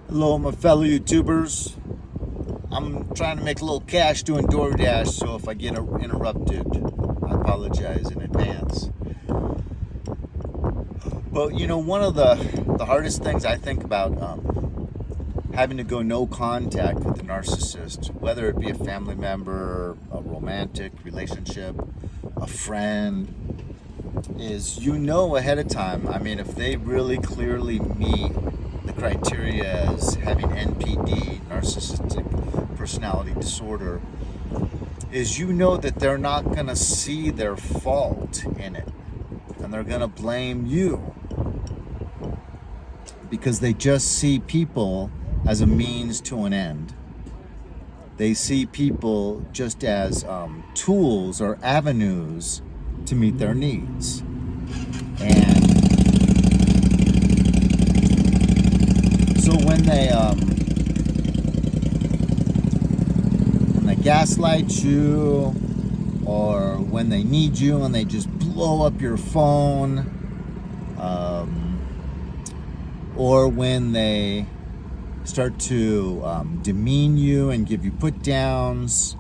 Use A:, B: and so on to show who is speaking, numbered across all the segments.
A: Hello, my fellow YouTubers. I'm trying to make a little cash doing DoorDash, so if I get interrupted, I apologize in advance. But one of the hardest things I think about having to go no contact with a narcissist, whether it be a family member, a romantic relationship, a friend, is ahead of time. I mean, if they really clearly meet the criteria as having NPD, narcissistic personality disorder, is that they're not going to see their fault in it, and they're going to blame you because they just see people as a means to an end. They see people just as tools or avenues to meet their needs. And so when they gaslight you, or when they need you and they just blow up your phone, or when they start to demean you and give you put downs,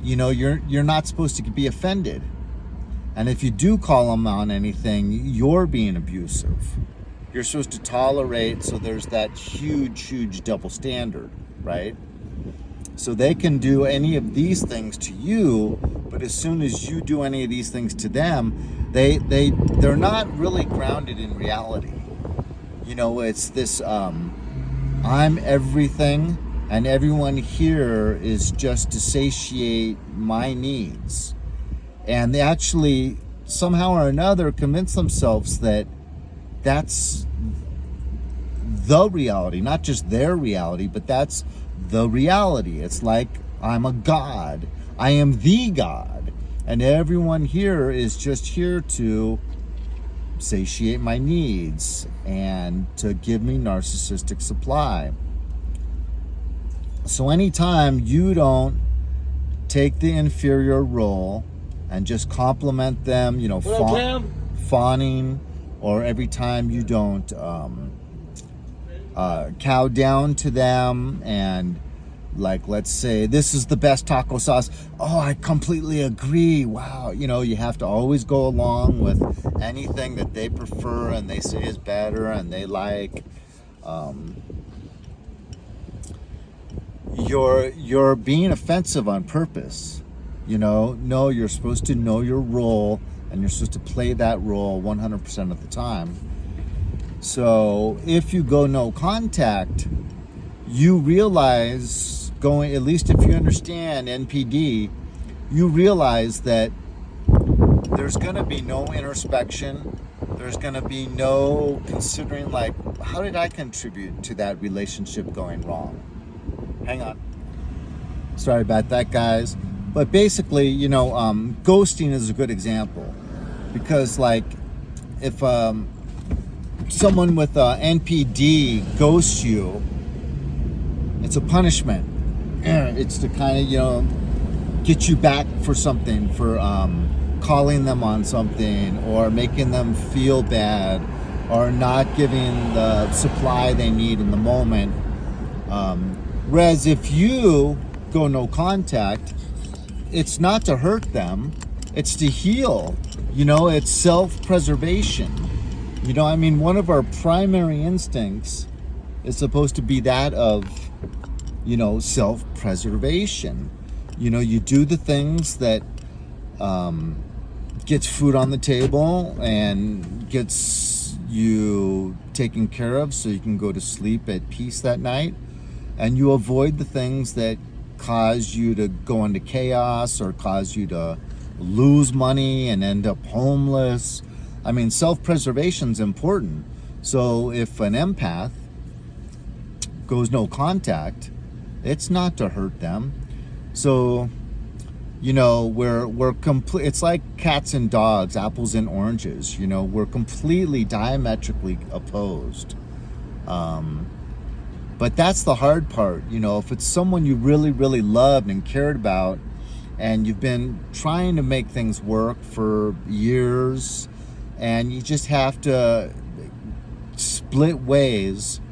A: you're not supposed to be offended. And if you do call them on anything, you're being abusive. You're supposed to tolerate, so there's that huge double standard, right? So they can do any of these things to you, but as soon as you do any of these things to them, they're not really grounded in reality. It's this I'm everything, and everyone here is just to satiate my needs. And they actually, somehow or another, convince themselves that that's the reality, not just their reality, but that's the reality. It's like, I'm a god. I am the god. And everyone here is just here to satiate my needs and to give me narcissistic supply. So anytime you don't take the inferior role and just compliment them, fawning, or every time you don't cow down to them and, like, let's say, this is the best taco sauce. Oh, I completely agree. Wow. You have to always go along with anything that they prefer and they say is better and they like. You're being offensive on purpose. No, you're supposed to know your role, and you're supposed to play that role 100% of the time. So if you go no contact, you realize, at least if you understand NPD, you realize that there's going to be no introspection. There's going to be no considering, like, how did I contribute to that relationship going wrong? Hang on. Sorry about that, guys. But basically, ghosting is a good example, because, like, if someone with NPD ghosts you, it's a punishment. It's to kind of, get you back for something, for calling them on something, or making them feel bad, or not giving the supply they need in the moment. Whereas if you go no contact, it's not to hurt them, it's to heal. It's self-preservation. One of our primary instincts is supposed to be that of, self-preservation. You do the things that gets food on the table and gets you taken care of so you can go to sleep at peace that night. And you avoid the things that cause you to go into chaos or cause you to lose money and end up homeless. Self-preservation is important. So if an empath goes no contact, it's not to hurt them. So, we're complete. It's like cats and dogs, apples and oranges. We're completely diametrically opposed. But that's the hard part. If it's someone you really, really loved and cared about, and you've been trying to make things work for years, and you just have to split ways,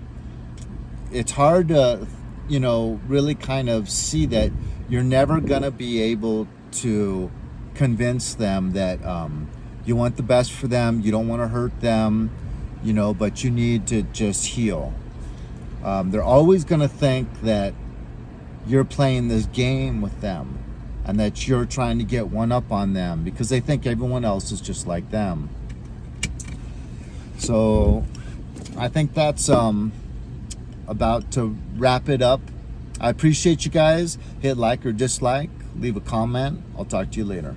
A: it's hard to, really kind of see that you're never going to be able to convince them that you want the best for them, you don't want to hurt them, but you need to just heal. They're always going to think that you're playing this game with them and that you're trying to get one up on them because they think everyone else is just like them. So I think that's about to wrap it up. I appreciate you guys. Hit like or dislike. Leave a comment. I'll talk to you later.